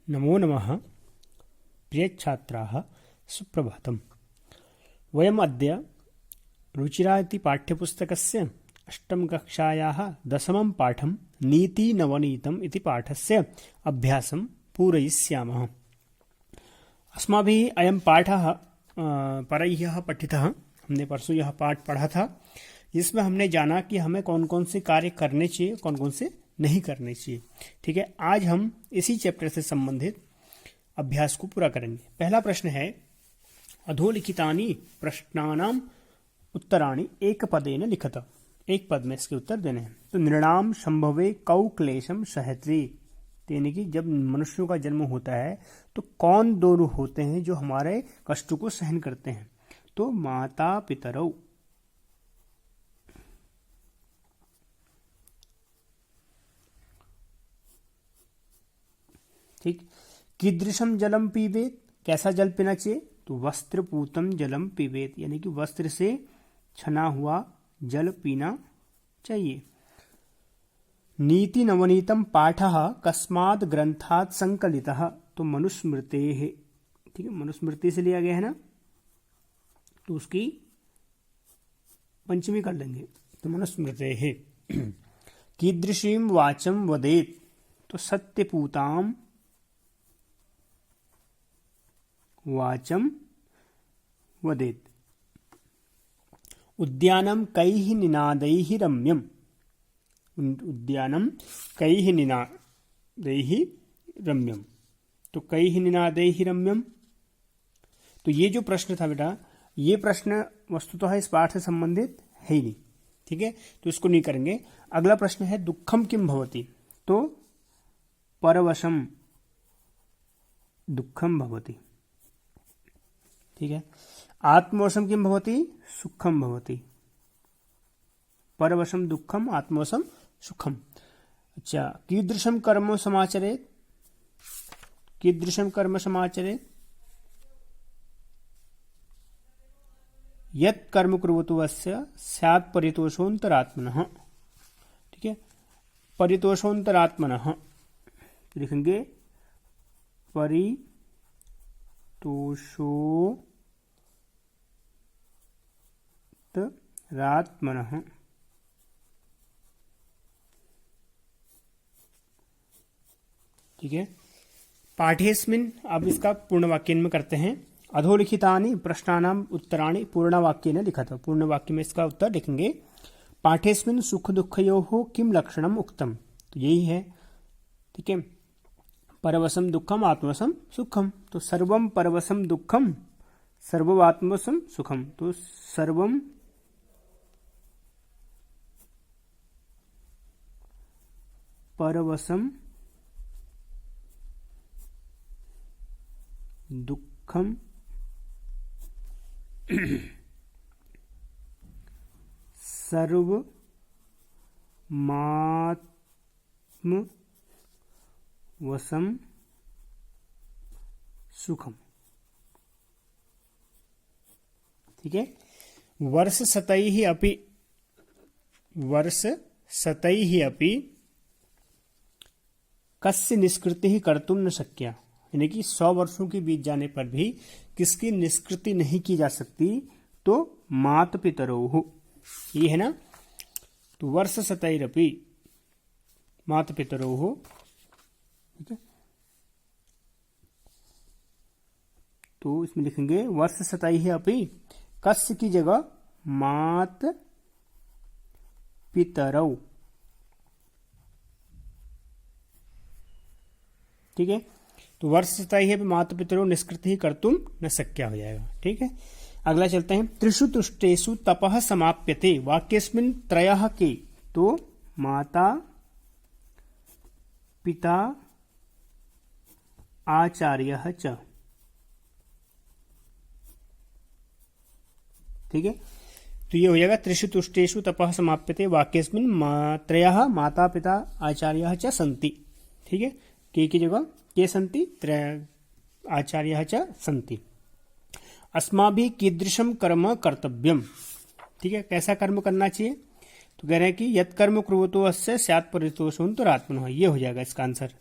नमो नमः प्रियछात्राः सुप्रभातम्। वयम् अद्य रुचिरा इति पाठ्यपुस्तकस्य अष्टमकक्षायाः 10मं पाठं नीतिनवनीतम् इति पाठस्य अभ्यासं पूरयिष्यामः। अस्माभिः अयं पाठः परह्यः पठितः। हमने परसों यह पाठ पढ़ा था, जिसमें हमने जाना कि हमें कौन कौन से कार्य करने चाहिए, कौन कौन से नहीं करने चाहिए। ठीक है, आज हम इसी चैप्टर से संबंधित अभ्यास को पूरा करेंगे। पहला प्रश्न है, अधोलिखितानि प्रश्नानाम उत्तराणि एक पदेन लिखत। एक पद में इसके उत्तर देने हैं। तो नृणाम संभवे कौ क्लेशम सहत्री, यानी कि जब मनुष्यों का जन्म होता है तो कौन दोनों होते हैं जो हमारे कष्ट को सहन करते हैं? तो माता पितरौ। ठीक। कीदृशम जलम पीबेत, कैसा जल पीना चाहिए? तो वस्त्रपूतम जलम पीबेत, यानी कि वस्त्र से छना हुआ जल पीना चाहिए। नीति नवनीतम पाठः कस्मात् ग्रंथात् संकलितः, तो मनुस्मृतेः। ठीक है, मनुस्मृति से लिया गया है ना, तो उसकी पंचमी कर लेंगे, तो मनुस्मृतेः। कीदृशीम वाचम वदेत, तो सत्यपूताम वाचम वदेत। उद्यानम कैः निनादैः रम्यम, उद्यानम कैः निनादैः रम्यम, तो कैः निनादैः रम्यम। तो ये जो प्रश्न था बेटा, ये प्रश्न वस्तुतः इस पाठ से संबंधित है ही नहीं। ठीक है, तो इसको नहीं करेंगे। अगला प्रश्न है, दुखम किम भवति, तो परवशम दुखम भवति। ठीक है, आत्मवशम किम भवति, सुखम भवति। परवशम दुखम, आत्मवशम सुखम। अच्छा, कीदृशम कर्म समाचरेत, कीदृशम कर्म समाचरेत, यत् कर्म कुर्वतु अस्य स्यात् परितोषोऽन्तरात्मनः। ठीक है, परितोषोऽन्तरात्मनः लिखेंगे, परितोषोऽन्तरात्मनः। ठीक है, पाठेस्मिन्, अब इसका पूर्ण वाक्य में करते हैं। अधोलिखितानि प्रश्नानाम उत्तराणि पूर्णवाक्येन लिखत। पूर्ण वाक्य में इसका उत्तर लिखेंगे। पाठेस्मिन् सुख दुःखयोः किम लक्षणम उक्तम, तो यही है। ठीक है, परवशम दुःखम आत्मवशम सुखम, तो सर्वम परवशम दुःखम सर्वमात्मवशम सुखम, तो सर्वम परवशम दुःखम सर्वमात्मवशम सुखम। ठीक है, वर्ष सतैः अपि कस्य निष्कृतिः कर्तुं न शक्या, यानी कि 100 वर्षों के बीत जाने पर भी किसकी निष्कृति नहीं की जा सकती? तो माता पितरोः, ये है ना। तो वर्ष सतैरपि माता पितरोः। ठीक है, तो इसमें लिखेंगे वर्ष सतैः अपि, कस्य की जगह मात पितरौ। ठीक है, तो वर्ष सतैः अपि माता पितरौ निष्कृतिः कर्तुं न शक्या हो जाएगा। ठीक है, अगला चलते हैं। त्रिषु तुष्टेषु तपः समाप्यते, वाक्यस्मिन् त्रयः के, तो माता पिता आचार्यः च। ठीक है, तो ये हो जाएगा त्रिषु तुष्टेषु तपः समाप्यते, वाक्यस्मिन् त्रयः माता पिता आचार्यः च सन्ति। ठीक है, के की जगह के सन्ति, आचार्यः च सन्ति। अस्माभिः कीदृशं कर्म कर्तव्यम। ठीक है, कैसा कर्म करना चाहिए? तो कह रहे हैं कि यत् कर्म कुर्वतो अस्य स्यात् परितोषोऽन्तरात्मनः, ये हो जाएगा इसका आंसर।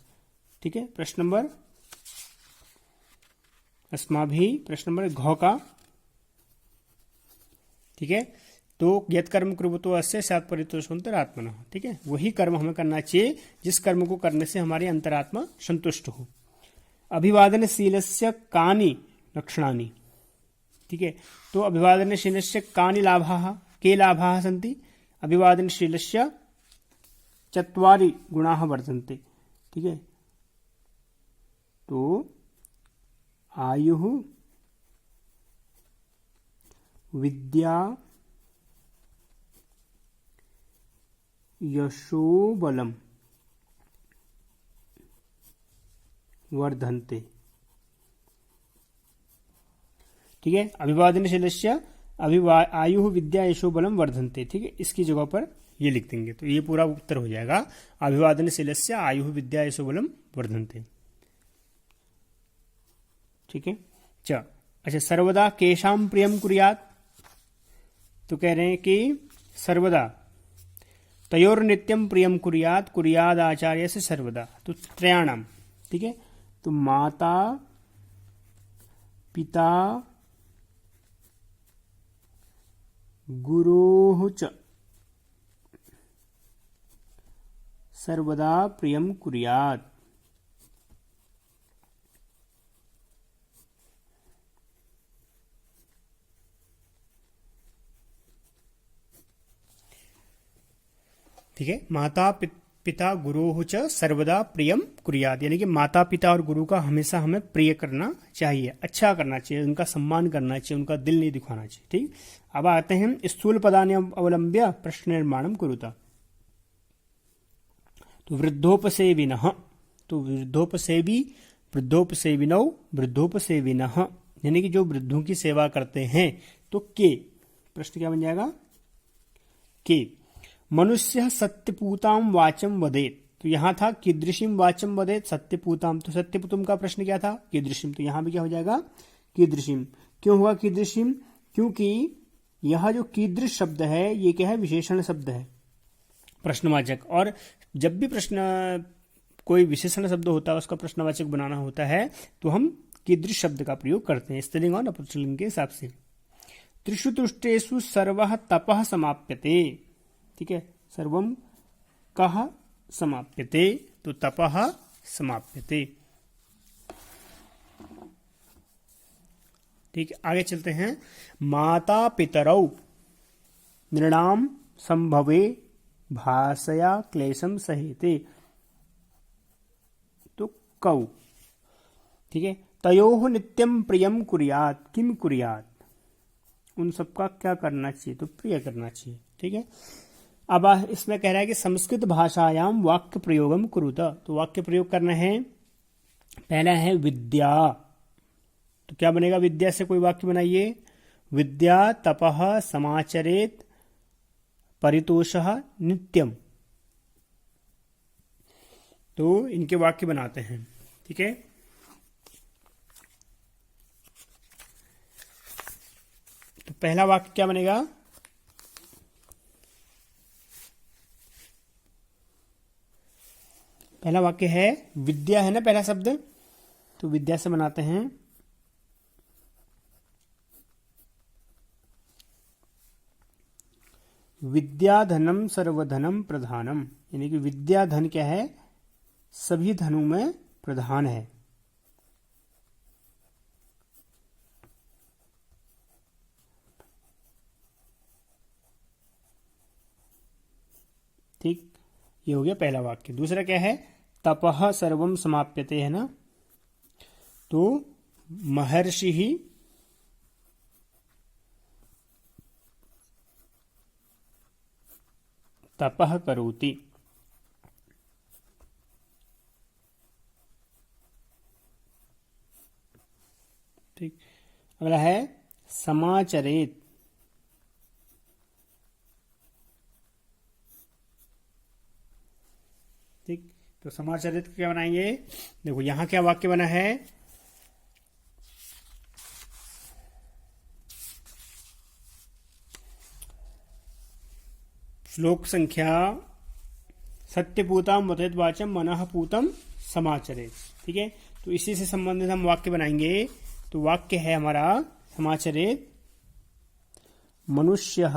ठीक है, प्रश्न नंबर अस्माभिः प्रश्न नंबर घ का, ठीक है। तो यत् कर्म कुर्वतो अस्य स्यात् परितोषो अंतरात्मनः, ठीक है। वही कर्म हमें करना चाहिए जिस कर्म को करने से हमारी अंतरात्मा संतुष्ट हो। अभिवादनशीलस्य कानि लक्षणानि, ठीक है। तो अभिवादनशीलस्य कानि लाभाः, के लाभाः सन्ति? अभिवादनशीलस्य चत्वारि गुणाः वर्तन्ते, ठीक है। तो आयुः, विद्या, यशो बलम वर्धन्ते, ठीक है। अभिवादनशीलस्य आयु विद्या यशो बलम वर्धन्ते, ठीक है। इसकी जगह पर ये लिख देंगे तो ये पूरा उत्तर हो जाएगा। अभिवादनशीलस्य आयु विद्या यशो बलम वर्धन्ते, ठीक है। अच्छा, सर्वदा केशाम प्रियम कुर्यात्, तो कह रहे हैं कि सर्वदा तयोर नित्यम प्रियम कुर्यात् कुर्याद आचार्य से सर्वदा, तो त्रयाणाम, ठीक है। तो माता पिता गुरोः च सर्वदा प्रियम कुर्यात्, ठीक है। माता पिता गुरुः च सर्वदा प्रियम कुर्यात्, यानी कि माता पिता और गुरु का हमेशा हमें प्रिय करना चाहिए, अच्छा करना चाहिए, उनका सम्मान करना चाहिए, उनका दिल नहीं दिखाना चाहिए, ठीक। अब आते हैं स्थूल पदानि अवलंब्य प्रश्न निर्माणम कुरुता। तो वृद्धोपसेविनः, तो वृद्धोपसेवी, वृद्धोपसेविनौ, वृद्धोपसेविनः, यानी कि जो वृद्धों की सेवा करते हैं। तो के, प्रश्न क्या बन जाएगा? के। मनुष्य सत्यपूताम वाचम वदेत, तो यहां था कीदृशीम वाचम वदेत सत्यपूताम, तो सत्यपूतम का प्रश्न क्या था? कीदृशीम, तो यहां भी क्या हो जाएगा? कीदृशीम। क्यों हुआ कीदृशीम? क्योंकि यह जो कीदृश शब्द है ये क्या है? विशेषण शब्द है, प्रश्नवाचक। और जब भी प्रश्न कोई विशेषण शब्द होता है उसका प्रश्नवाचक बनाना होता है तो हम कीदृश शब्द का प्रयोग करते हैं स्त्रीलिंग और नपुंसकलिंग के हिसाब से। त्रिषु तुष्टेषु सर्वः तपः समाप्यते, ठीक है। सर्वम कः समाप्यते, तो तपः समाप्यते, ठीक है। आगे चलते हैं। माता पितरौ नृणाम संभवे भाषया क्लेशम सहेते, तो कौ, ठीक है। तयोः नित्यम प्रियम कुर्यात्, किम कुर्यात्, उन सबका क्या करना चाहिए? तो प्रिय करना चाहिए, ठीक है। अब इसमें कह रहा है कि संस्कृत भाषायाम वाक्य प्रयोगम कुरुत, तो वाक्य प्रयोग करना है। पहला है विद्या, तो क्या बनेगा? विद्या से कोई वाक्य बनाइए। विद्या तपः समाचरेत परितोषः नित्यम, तो इनके वाक्य बनाते हैं, ठीक है। तो पहला वाक्य क्या बनेगा? पहला वाक्य है विद्या, है ना पहला शब्द, तो विद्या से बनाते हैं। विद्या धनम सर्वधनम प्रधानम, यानी कि विद्या धन क्या है? सभी धनों में प्रधान है, ठीक। ये हो गया पहला वाक्य। दूसरा क्या है? तपः सर्वम समाप्यते, है ना, तो महर्षि ही तपः करोति, ठीक। अगला है समाचरेत, ठीक। तो समाचरित क्या बनाएंगे? देखो यहां क्या वाक्य बना है? श्लोक संख्या सत्यपूतम वदेत वाचम मनः पूतम समाचरेत, ठीक है। तो इसी से संबंधित हम वाक्य बनाएंगे। तो तो वाक्य है हमारा समाचरेत मनुष्य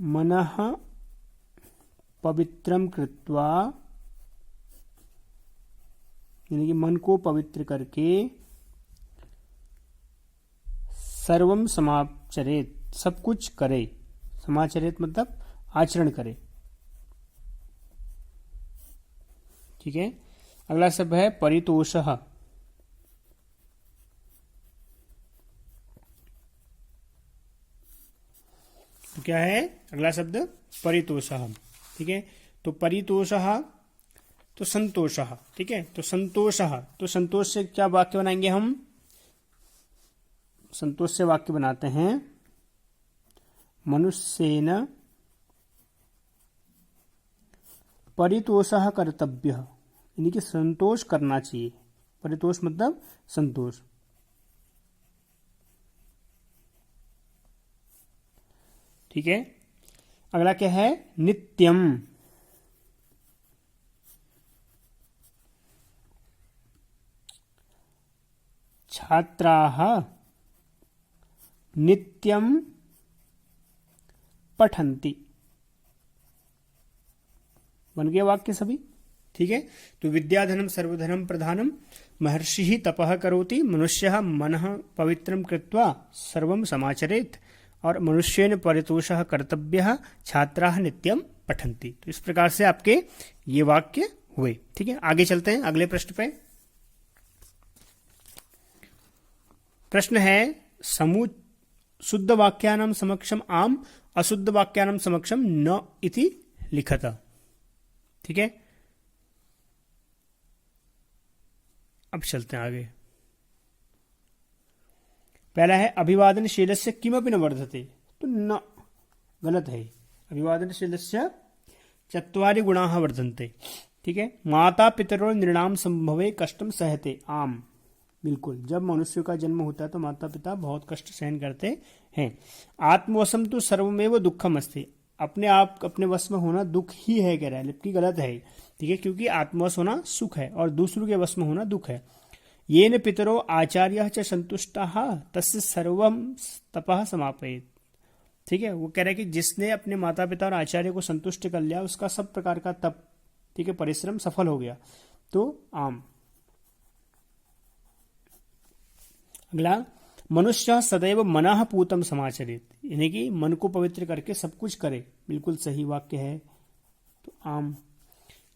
मनः पवित्रम कृत्वा, यानी कि मन को पवित्र करके, सर्वम समाचरेत, सब कुछ करे, समाचरेत मतलब आचरण करे। ठीक है, अगला शब्द है परितोषः। तो क्या है अगला शब्द? परितोषः। ठीक है, तो परितोषः तो संतोषः। ठीक है, तो संतोषः, तो संतोष से क्या वाक्य बनाएंगे हम? संतोष से वाक्य बनाते हैं मनुष्येन परितोषः कर्तव्यः, यानी कि संतोष करना चाहिए। परितोष मतलब संतोष। ठीक है, अगला क्या है? नित्यम। छात्राः नित्यम पठन्ति। बन गए वाक्य सभी। ठीक है, तो विद्याधनम सर्वधनम प्रधानम महर्षि तपः करोति मनुष्यः मनः पवित्रम कृत्वा सर्वम समाचरेत और मनुष्येन परितोषः कर्तव्यः छात्राः नित्यम पठन्ति। तो इस प्रकार से आपके ये वाक्य हुए। ठीक है, आगे चलते हैं अगले प्रश्न पे। प्रश्न है समू शुद्ध वाक्यानां समक्षम आम, अशुद्ध वाक्यानां समक्षम न इति लिखत। ठीक है, अब चलते हैं आगे। पहला है अभिवादनशीलस्य किमपि न वर्धते, तो न गलत है। अभिवादनशीलस्य चत्वारि गुणाः वर्धन्ते। ठीक है, माता पितरो नृणाम संभवे कष्टम सहते आम, बिल्कुल। जब मनुष्य का जन्म होता है तो माता पिता बहुत कष्ट सहन करते हैं। आत्मवशम तो सर्वमेव दुखम अस्ति, अपने आप अपने वश में होना दुख ही है, कह रहा है, जबकि गलत है। ठीक है, क्योंकि आत्मवश होना सुख है और दूसरों के वश में होना दुख है। येन पितरो आचार्यः च संतुष्टाः तस्य सर्वं तपः समापयेत्। ठीक है, वो कह रहा है कि जिसने अपने माता पिता और आचार्य को संतुष्ट कर लिया उसका सब प्रकार का तप, ठीक है, परिश्रम सफल हो गया। तो आम। अगला, मनुष्य सदैव मनः पूतं समाचरेत, यानी कि मन को पवित्र करके सब कुछ करे, बिल्कुल सही वाक्य है। तो आम।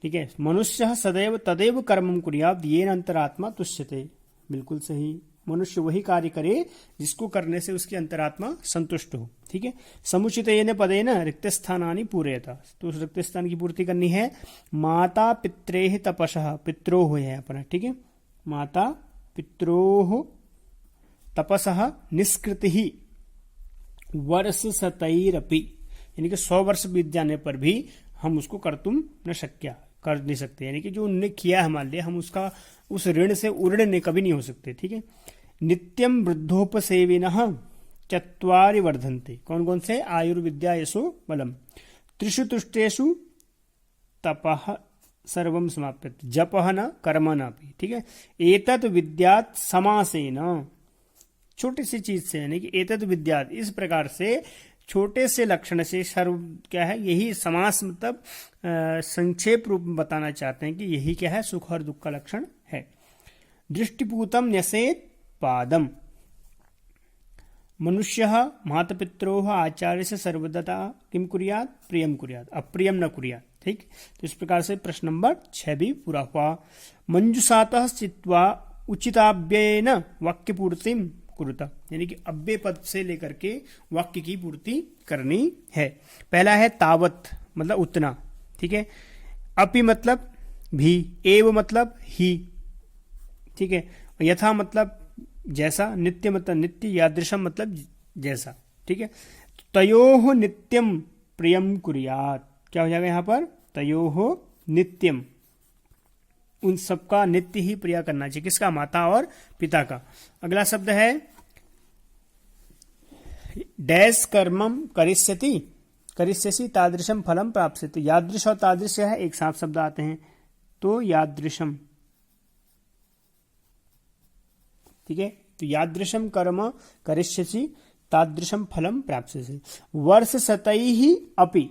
ठीक है, मनुष्य सदैव तदेव कर्मं कुर्यात् येन अंतरात्मा तुष्यते, बिल्कुल सही। मनुष्य वही कार्य करे जिसको करने से उसकी अंतरात्मा संतुष्ट हो। ठीक है, समुचितेन पदेन रिक्त स्थानानि पूरयता, तो उस रिक्त स्थान की पूर्ति करनी है। माता पित्रेः तपसः, पित्रोः है अपना। ठीक है, माता पित्रोः तपसः निष्कृतिः वर्ष शतैरपि, यानी कि 100 वर्ष बीत जाने पर भी हम उसको कर्तुम न शक्या, कर नहीं सकते, यानी कि जो उन्होंने किया हमारे लिए हम उसका उस ऋण से उड़ने कभी नहीं हो सकते। ठीक है, नित्यम वृद्धोपसेविनः चत्वारि वर्धन्ते, कौन कौन से? आयुर्विद्या यशो बलम, त्रिषु तुष्टेषु तपः सर्वम समाप्यत, जपः न कर्म न भी। ठीक है, एतत् विद्यात् समासेन, छोटी सी चीज से, यानी कि एतत् विद्यात्, इस प्रकार से छोटे से लक्षण से सर्व क्या है, यही समास मतलब संक्षेप रूप में बताना चाहते हैं कि यही क्या है, सुख और दुख का लक्षण है। दृष्टिपूतम न्यसेत पादम, मनुष्य मातपित्रोः आचार्य से सर्वदा किम कुर्यात्, प्रियम कुर्यात्, अप्रियम न कुर्यात्। ठीक, तो इस प्रकार से प्रश्न नंबर 6 भी पूरा हुआ। मंजुषातः चित्वा उचिताव्ययेन वाक्य पूर्तिम कुरुता, यानी कि अव्यय पद से लेकर के वाक्य की पूर्ति करनी है। पहला है तावत मतलब उतना। ठीक है, अपि मतलब भी, एव मतलब ही। ठीक है, यथा मतलब जैसा, नित्य मतलब नित्य, यादृशम मतलब जैसा। ठीक है, तयोः नित्यम प्रियम कुर्यात्, क्या हो जाएगा यहाँ पर? तयोः नित्यम, उन सबका नित्य ही प्रिय करना चाहिए। किसका? माता और पिता का। अगला शब्द है डैश कर्मम करिष्यति करिष्यसि तादृशम फलम प्राप्स्यति। यादृश और तादृश है एक साथ शब्द आते हैं, तो यादृशम, ठीक है। तो यादृशम कर्म करिष्यसि तादृशम फलम प्राप्स्यसि। वर्ष शतैः अपि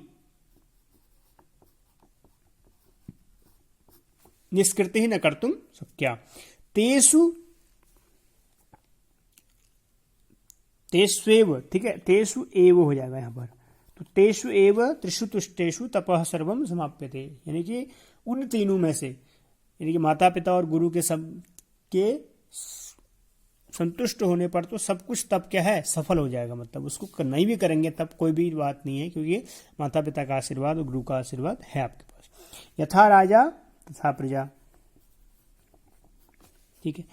निष्कृतिः न कर्तुं शक्या। तेष्वेव, ठीक है, तेषु एव हो जाएगा यहाँ पर। तो तेषु एव त्रिषु तुष्टेषु तपः सर्वम समाप्यते, यानी कि उन तीनों में से, यानी कि माता पिता और गुरु के सब के संतुष्ट होने पर तो सब कुछ तब क्या है, सफल हो जाएगा। मतलब उसको नहीं भी करेंगे तब कोई भी बात नहीं है, क्योंकि माता पिता का आशीर्वाद और गुरु का आशीर्वाद है आपके पास। यथा राजा तथा प्रजा, ठीक है।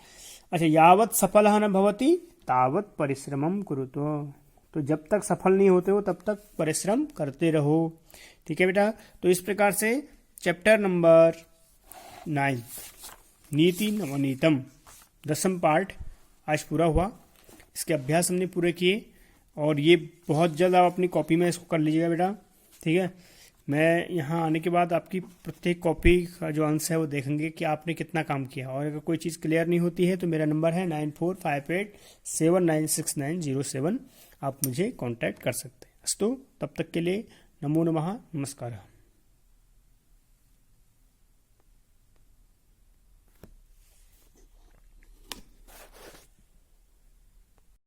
अच्छा, यावत सफलः न भवति तावत परिश्रमम कुरुतो। तो जब तक सफल नहीं होते हो तब तक परिश्रम करते रहो, ठीक है बेटा। तो इस प्रकार से चैप्टर नंबर 9 नीति नवनीतम 10वां पार्ट आज पूरा हुआ। इसके अभ्यास हमने पूरे किए और ये बहुत जल्द आप अपनी कॉपी में इसको कर लीजिएगा बेटा, ठीक है। मैं यहाँ आने के बाद आपकी प्रत्येक कॉपी का जो आंसर है वो देखेंगे कि आपने कितना काम किया। और अगर कोई चीज़ क्लियर नहीं होती है तो मेरा नंबर है 9458796907, आप मुझे कांटेक्ट कर सकते हैं। अस्तु, तब तक के लिए नमो नमः, नमस्कार।